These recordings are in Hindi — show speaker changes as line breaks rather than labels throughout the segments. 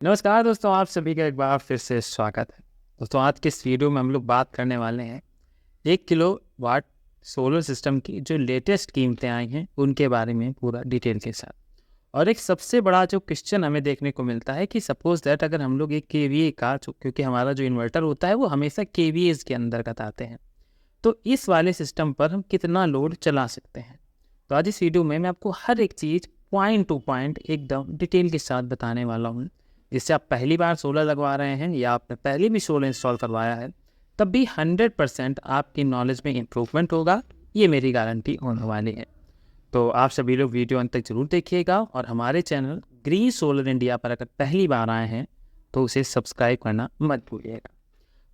नमस्कार दोस्तों, आप सभी का एक बार फिर से स्वागत है। दोस्तों, आज के इस वीडियो में हम लोग बात करने वाले हैं 1 किलो वाट सोलर सिस्टम की जो लेटेस्ट कीमतें आई हैं उनके बारे में पूरा डिटेल के साथ। और एक सबसे बड़ा जो क्वेश्चन हमें देखने को मिलता है कि सपोज दैट अगर हम लोग एक केवीए का क्योंकि हमारा जो इन्वर्टर होता है वो हमेशा केवीएज के अंतर्गत आते हैं, तो इस वाले सिस्टम पर हम कितना लोड चला सकते हैं। तो आज इस वीडियो में मैं आपको हर एक चीज़ पॉइंट टू पॉइंट एकदम डिटेल के साथ बताने वाला हूँ, जिससे आप पहली बार सोलर लगवा रहे हैं या आपने पहले भी सोलर इंस्टॉल करवाया है तब भी 100% आपकी नॉलेज में इम्प्रूवमेंट होगा, ये मेरी गारंटी होने वाली है। तो आप सभी लोग वीडियो अंत तक जरूर देखिएगा और हमारे चैनल ग्रीन सोलर इंडिया पर अगर पहली बार आए हैं तो उसे सब्सक्राइब करना मत भूलिएगा।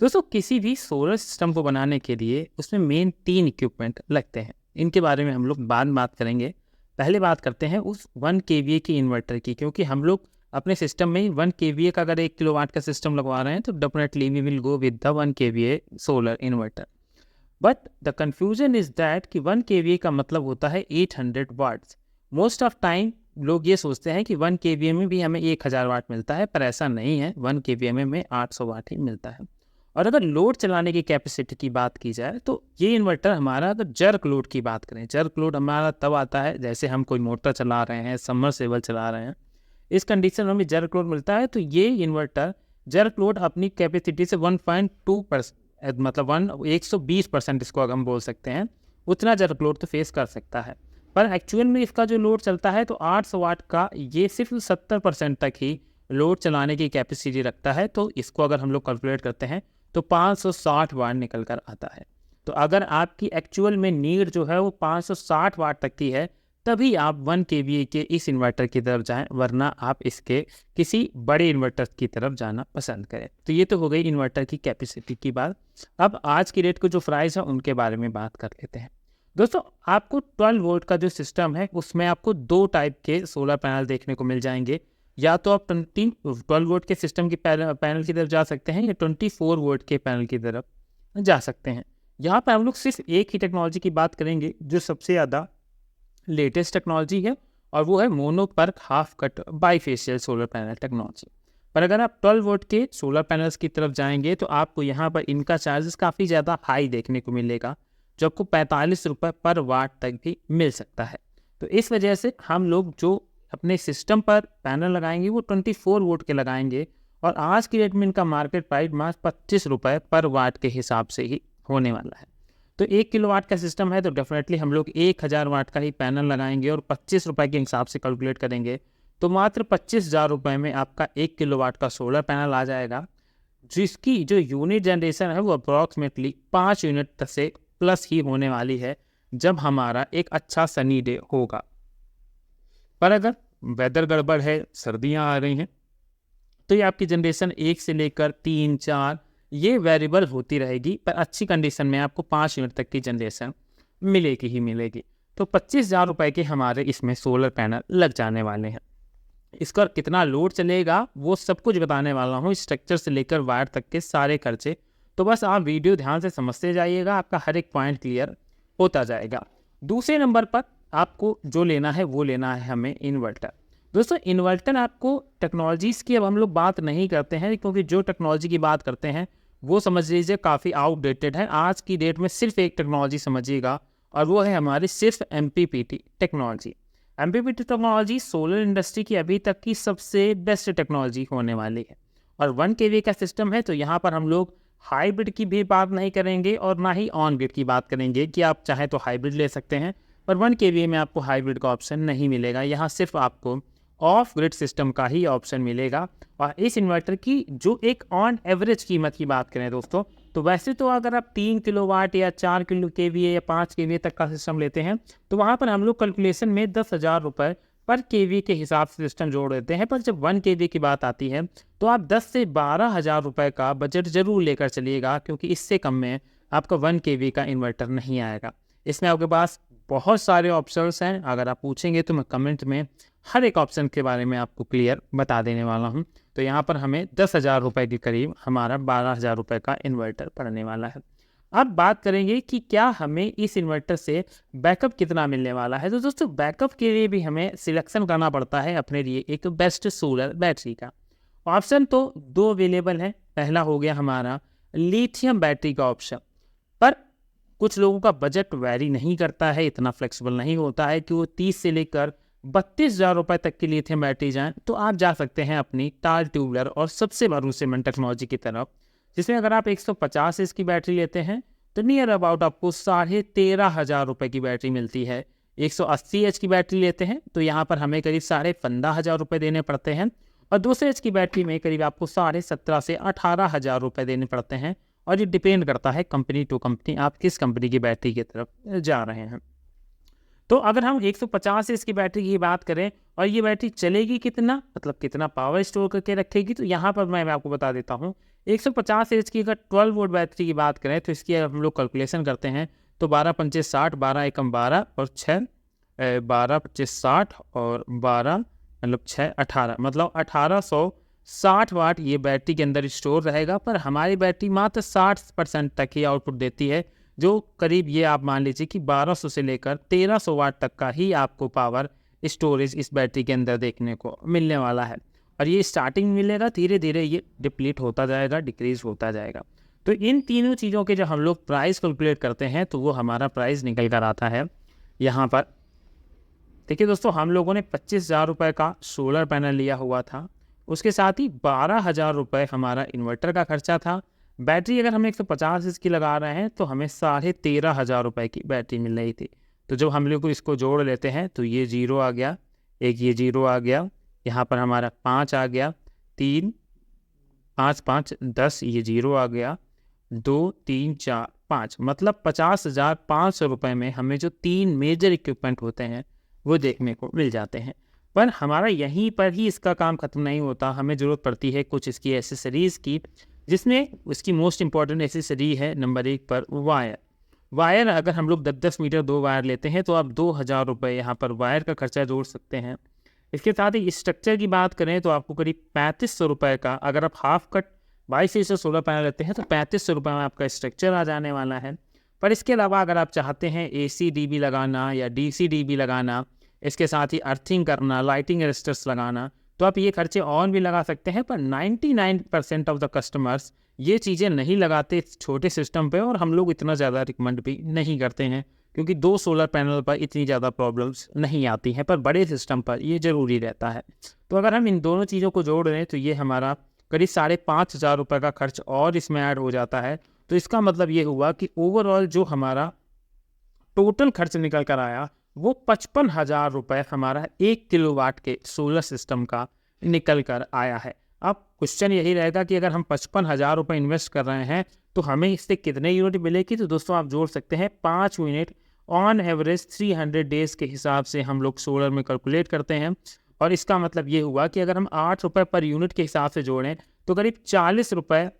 दोस्तों, किसी भी सोलर सिस्टम को बनाने के लिए उसमें मेन 3 इक्विपमेंट लगते हैं। इनके बारे में हम लोग बाद में बात करेंगे। पहले बात करते हैं उस 1 केवीए की इन्वर्टर की, क्योंकि हम लोग अपने सिस्टम में 1 केवीए का अगर 1 किलोवाट का सिस्टम लगवा रहे हैं तो definitely we will go with the 1 KVA solar inverter. But the confusion is that कि 1 केवीए का मतलब होता है 800 वाट्स। मोस्ट ऑफ टाइम लोग ये सोचते हैं कि 1 केवीए में भी हमें 1000 वाट मिलता है, पर ऐसा नहीं है। 1 केवीए में हमें 800 वाट ही मिलता है। और अगर लोड चलाने की कैपेसिटी की बात की जाए तो ये इन्वर्टर हमारा, अगर जर्क लोड की बात करें, जर्क लोड हमारा तब आता है जैसे हम कोई मोटर चला रहे हैं, सबमर्सिबल चला रहे हैं, इस कंडीशन में हमें जर्क लोड मिलता है। तो ये इन्वर्टर जर्क लोड अपनी कैपेसिटी से 1.2% मतलब 120% इसको अगर हम बोल सकते हैं, उतना जर्क लोड तो फेस कर सकता है। पर एक्चुअल में इसका जो लोड चलता है तो 800 वाट का ये सिर्फ 70% तक ही लोड चलाने की कैपेसिटी रखता है। तो इसको अगर हम लोग कैलकुलेट करते हैं तो 560 वाट निकल कर आता है। तो अगर आपकी एक्चुअल में नीड जो है वो 560 वाट तक की है तभी आप 1 केवीए के इस इन्वर्टर की तरफ जाएं, वरना आप इसके किसी बड़े इन्वर्टर की तरफ जाना पसंद करें। तो ये तो हो गई इन्वर्टर की कैपेसिटी की बात। अब आज की डेट को जो प्राइस है उनके बारे में बात कर लेते हैं। दोस्तों, आपको 12 वोल्ट का जो सिस्टम है उसमें आपको 2 टाइप के सोलर पैनल देखने को मिल जाएंगे। या तो आप 12 वोल्ट के सिस्टम की पैनल की तरफ जा सकते हैं या 24 वोल्ट के पैनल की तरफ जा सकते हैं। यहाँ पर हम लोग सिर्फ एक ही टेक्नोलॉजी की बात करेंगे जो सबसे ज़्यादा लेटेस्ट टेक्नोलॉजी है, और वो है mono PERC half cut bifacial solar panel technology. पर अगर आप 12 वोल्ट के सोलर पैनल्स की तरफ जाएंगे तो आपको यहाँ पर इनका चार्जेस काफ़ी ज़्यादा हाई देखने को मिलेगा, जो आपको 45 रुपये पर वाट तक भी मिल सकता है। तो इस वजह से हम लोग जो अपने सिस्टम पर पैनल लगाएंगे वो 24 वोल्ट के लगाएंगे, और आज की डेट में इनका मार्केट प्राइस मात्र 25 रुपये पर वाट के हिसाब से ही होने वाला है। तो 1 किलोवाट का सिस्टम है तो डेफिनेटली हम लोग 1000 वाट का ही पैनल लगाएंगे और 25 रुपये के हिसाब से कैलकुलेट करेंगे तो मात्र 25,000 रुपये में आपका 1 किलोवाट का सोलर पैनल आ जाएगा, जिसकी जो यूनिट जनरेशन है वो अप्रॉक्सीमेटली 5 यूनिट तक से प्लस ही होने वाली है जब हमारा एक अच्छा सनी डे होगा। पर अगर वेदर गड़बड़ है, सर्दियाँ आ रही हैं, तो ये आपकी जनरेशन 1 से लेकर 3, 4 ये वेरिएबल होती रहेगी, पर अच्छी कंडीशन में आपको 5 यूनिट तक की जनरेशन मिलेगी ही मिलेगी। तो 25,000 रुपये के हमारे इसमें सोलर पैनल लग जाने वाले हैं। इसका कितना लोड चलेगा वो सब कुछ बताने वाला हूँ, स्ट्रक्चर से लेकर वायर तक के सारे खर्चे। तो बस आप वीडियो ध्यान से समझते जाइएगा, आपका हर एक पॉइंट क्लियर होता जाएगा। दूसरे नंबर पर आपको जो लेना है वो लेना है हमें इन्वर्टर। दोस्तों, इन्वर्टर आपको टेक्नोलॉजीज़ की अब हम लोग बात नहीं करते हैं, क्योंकि जो टेक्नोलॉजी की बात करते हैं वो समझ लीजिए काफ़ी आउटडेटेड है। आज की डेट में सिर्फ एक टेक्नोलॉजी समझिएगा, और वो है हमारी सिर्फ MPPT technology. MPPT technology solar industry की अभी तक की सबसे बेस्ट टेक्नोलॉजी होने वाली है। और 1 केवी का सिस्टम है तो यहाँ पर हम लोग हाइब्रिड की भी बात नहीं करेंगे और ना ही ऑन ग्रिड की बात करेंगे कि आप चाहे तो हाइब्रिड ले सकते हैं, पर 1 केवी में आपको हाइब्रिड का ऑप्शन नहीं मिलेगा। यहाँ सिर्फ आपको ऑफ ग्रिड सिस्टम का ही ऑप्शन मिलेगा। और इस इन्वर्टर की जो एक ऑन एवरेज कीमत की बात करें दोस्तों, तो वैसे तो अगर आप 3 किलोवाट या 4 किलो केवीए या 5 केवीए तक का सिस्टम लेते हैं तो वहाँ पर हम लोग कैलकुलेशन में 10,000 रुपये पर केवी के हिसाब से सिस्टम जोड़ देते हैं। पर जब 1 केवी की बात आती है तो आप 10 से 12,000 रुपये का बजट जरूर लेकर चलिएगा, क्योंकि इससे कम में आपका 1 केवी का इन्वर्टर नहीं आएगा। इसमें आपके पास बहुत सारे ऑप्शंस हैं, अगर आप पूछेंगे तो मैं कमेंट में हर एक ऑप्शन के बारे में आपको क्लियर बता देने वाला हूं। तो यहाँ पर हमें 10,000 रुपये के करीब हमारा 12,000 रुपये का इन्वर्टर पड़ने वाला है। अब बात करेंगे कि क्या हमें इस इन्वर्टर से बैकअप कितना मिलने वाला है। तो दोस्तों, बैकअप के लिए भी हमें सिलेक्शन करना पड़ता है अपने लिए एक बेस्ट सोलर बैटरी का। ऑप्शन तो दो अवेलेबल है। पहला हो गया हमारा लिथियम बैटरी का ऑप्शन, पर कुछ लोगों का बजट वैरी नहीं करता है, इतना फ्लेक्सिबल नहीं होता है कि वो 30 से लेकर 32,000 रुपये तक की लिथियम बैटरी जाएँ, तो आप जा सकते हैं अपनी टाल ट्यूबलर और सबसे भरोसेमंद टेक्नोलॉजी की तरफ, जिसमें अगर आप 150 एच की बैटरी लेते हैं तो नियर अबाउट आपको 13,500 रुपये की बैटरी मिलती है। 180 एच की बैटरी लेते हैं तो यहाँ पर हमें करीब 15,500 रुपये देने पड़ते हैं, और 200 एच की बैटरी में करीब आपको 17,500 से 18,000 रुपये देने पड़ते हैं। और ये डिपेंड करता है कंपनी टू कंपनी, आप किस कंपनी की बैटरी की तरफ जा रहे हैं। तो अगर हम 150 एच की बैटरी की बात करें और ये बैटरी चलेगी कितना, मतलब कितना पावर स्टोर करके रखेगी, तो यहाँ पर मैं आपको बता देता हूँ। 150 एच की अगर 12 वोल्ट बैटरी की बात करें तो इसकी अगर हम लोग कैलकुलेशन करते हैं तो 12 पंचे 60, 12 एकम 12 और 6 12 पच्चीस 60 और 12 मतलब 6 18, मतलब 1860 वाट ये बैटरी के अंदर स्टोर रहेगा। पर हमारी बैटरी मात्र 60% तक ही आउटपुट देती है, जो करीब ये आप मान लीजिए कि 1200 से लेकर 1300 वाट तक का ही आपको पावर स्टोरेज इस बैटरी के अंदर देखने को मिलने वाला है। और ये स्टार्टिंग मिलेगा, धीरे धीरे ये डिप्लीट होता जाएगा, डिक्रीज होता जाएगा। तो इन तीनों चीज़ों के जब हम लोग प्राइस कैलकुलेट करते हैं तो वो हमारा प्राइस निकल कर आता है यहाँ पर। देखिए दोस्तों, हम लोगों ने 25,000 रुपये का सोलर पैनल लिया हुआ था, उसके साथ ही 12,000 रुपये हमारा इन्वर्टर का खर्चा था। बैटरी अगर हम 150 इसकी लगा रहे हैं तो हमें 13,500 रुपये की बैटरी मिल रही थी। तो जब हम लोग को इसको जोड़ लेते हैं तो ये जीरो आ गया, एक ये जीरो आ गया, यहाँ पर हमारा 5 आ गया, 3 5 5 10 ये जीरो आ गया, 2 3 4 5, मतलब 50,500 रुपये में हमें जो 3 मेजर इक्विपमेंट होते हैं वो देखने को मिल जाते हैं। पर हमारा यहीं पर ही इसका काम ख़त्म नहीं होता, हमें ज़रूरत पड़ती है कुछ इसकी एसेसरीज़ की, जिसमें उसकी मोस्ट इंपॉर्टेंट एसेसरी है नंबर 1 पर वायर। वायर अगर हम लोग 10-10 मीटर 2 वायर लेते हैं तो आप 2,000 रुपये यहाँ पर वायर का खर्चा जोड़ सकते हैं। इसके साथ ही स्ट्रक्चर की बात करें तो आपको करीब 3,500 रुपये का, अगर आप हाफ कट 22 इंच से 16 पैनल लेते हैं तो 3,500 रुपये में आपका स्ट्रक्चर आ जाने वाला है। पर इसके अलावा अगर आप चाहते हैं AC/DB लगाना या DC/DB लगाना, इसके साथ ही अर्थिंग करना, लाइटिंग अरेस्टर्स लगाना, तो आप ये खर्चे और भी लगा सकते हैं। पर 99% ऑफ द कस्टमर्स ये चीज़ें नहीं लगाते छोटे सिस्टम पे, और हम लोग इतना ज़्यादा रिकमेंड भी नहीं करते हैं, क्योंकि 2 सोलर पैनल पर इतनी ज़्यादा प्रॉब्लम्स नहीं आती हैं, पर बड़े सिस्टम पर ये ज़रूरी रहता है। तो अगर हम इन दोनों चीज़ों को जोड़ रहे हैं तो ये हमारा करीब 5,500 रुपये का खर्च और इसमें ऐड हो जाता है। तो इसका मतलब ये हुआ कि ओवरऑल जो हमारा टोटल खर्च निकल कर आया वो 55,000 रुपये हमारा 1 किलोवाट के सोलर सिस्टम का निकल कर आया है। अब क्वेश्चन यही रहेगा कि अगर हम 55,000 रुपये इन्वेस्ट कर रहे हैं तो हमें इससे कितने यूनिट मिलेगी। तो दोस्तों आप जोड़ सकते हैं 5 यूनिट ऑन एवरेज 300 डेज़ के हिसाब से हम लोग सोलर में कैलकुलेट करते हैं। और इसका मतलब ये हुआ कि अगर हम 8 रुपये पर यूनिट के हिसाब से जोड़ें तो करीब 40 रुपये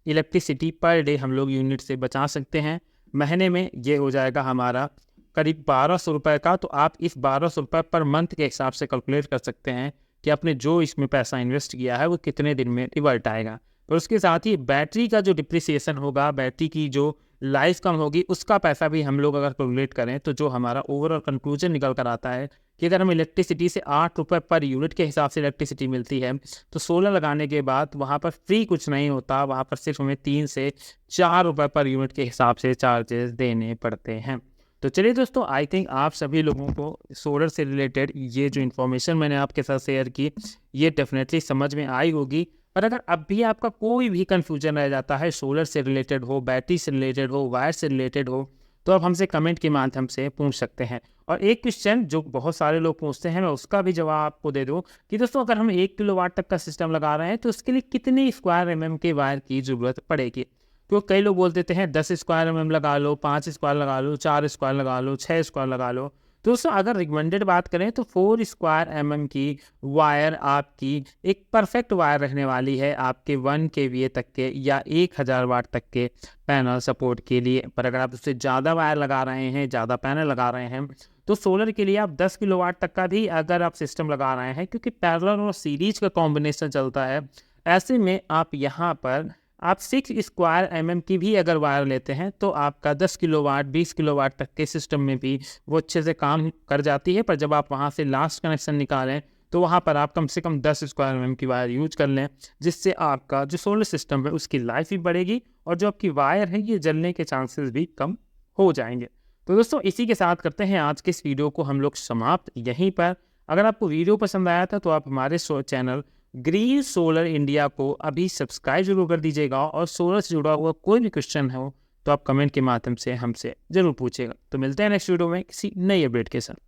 इलेक्ट्रिसिटी पर डे हम लोग यूनिट से बचा सकते हैं। महीने में ये हो जाएगा हमारा करीब 1,200 रुपये का। तो आप इस 1,200 रुपये पर मंथ के हिसाब से कैलकुलेट कर सकते हैं कि आपने जो इसमें पैसा इन्वेस्ट किया है वो कितने दिन में रिवर्ट आएगा। और उसके साथ ही बैटरी का जो डिप्रिसिएशन होगा, बैटरी की जो लाइफ कम होगी, उसका पैसा भी हम लोग अगर कैलकुलेट करें तो जो हमारा ओवरऑल कंक्लूजन निकल कर आता है कि अगर हमें इलेक्ट्रिसिटी से 8 रुपये पर यूनिट के हिसाब से इलेक्ट्रिसिटी मिलती है तो सोलर लगाने के बाद वहाँ पर फ्री कुछ नहीं होता, वहाँ पर सिर्फ हमें 3 से 4 रुपये पर यूनिट के हिसाब से चार्जेस देने पड़ते हैं। तो चलिए दोस्तों, आई थिंक आप सभी लोगों को सोलर से रिलेटेड ये जो इन्फॉर्मेशन मैंने आपके साथ शेयर की ये डेफिनेटली समझ में आई होगी। पर अगर अब भी आपका कोई भी कन्फ्यूजन रह जाता है, सोलर से रिलेटेड हो, बैटरी से रिलेटेड हो, वायर से रिलेटेड हो, तो आप हमसे कमेंट के माध्यम से पूछ सकते हैं। और एक क्वेश्चन जो बहुत सारे लोग पूछते हैं मैं उसका भी जवाब आपको दे दूं कि दोस्तों अगर हम 1 किलोवाट तक का सिस्टम लगा रहे हैं तो उसके लिए कितने स्क्वायर mm के वायर की ज़रूरत पड़ेगी। तो कई लोग बोल देते हैं 10 स्क्वायर mm लगा लो, 5 स्क्वायर लगा लो, 4 स्क्वायर लगा लो, 6 स्क्वायर लगा लो। तो दोस्तों अगर रिकमेंडेड बात करें तो 4 स्क्वायर mm की वायर आपकी एक परफेक्ट वायर रहने वाली है आपके 1 kVA तक के या 1,000 वाट तक के पैनल सपोर्ट के लिए। पर अगर आप उससे ज़्यादा वायर लगा रहे हैं, ज़्यादा पैनल लगा रहे हैं, तो सोलर के लिए आप 10 किलोवाट तक का भी अगर आप सिस्टम लगा रहे हैं, क्योंकि पैरेलल और सीरीज का कॉम्बिनेशन चलता है, ऐसे में आप यहाँ पर आप 6 स्क्वायर mm की भी अगर वायर लेते हैं तो आपका 10 किलोवाट 20 किलोवाट तक के सिस्टम में भी वो अच्छे से काम कर जाती है। पर जब आप वहाँ से लास्ट कनेक्शन निकालें तो वहाँ पर आप कम से कम 10 स्क्वायर mm की वायर यूज कर लें, जिससे आपका जो सोलर सिस्टम है उसकी लाइफ भी बढ़ेगी और जो आपकी वायर है ये जलने के चांसेस भी कम हो जाएंगे। तो दोस्तों इसी के साथ करते हैं आज के इस वीडियो को हम लोग समाप्त यहीं पर। अगर आपको वीडियो पसंद आया था तो आप हमारे चैनल ग्रीन सोलर इंडिया को अभी सब्सक्राइब जरूर कर दीजिएगा, और सोलर से जुड़ा हुआ कोई भी क्वेश्चन हो तो आप कमेंट के माध्यम से हमसे जरूर पूछिएगा। तो मिलते हैं नेक्स्ट वीडियो में किसी नई अपडेट के साथ।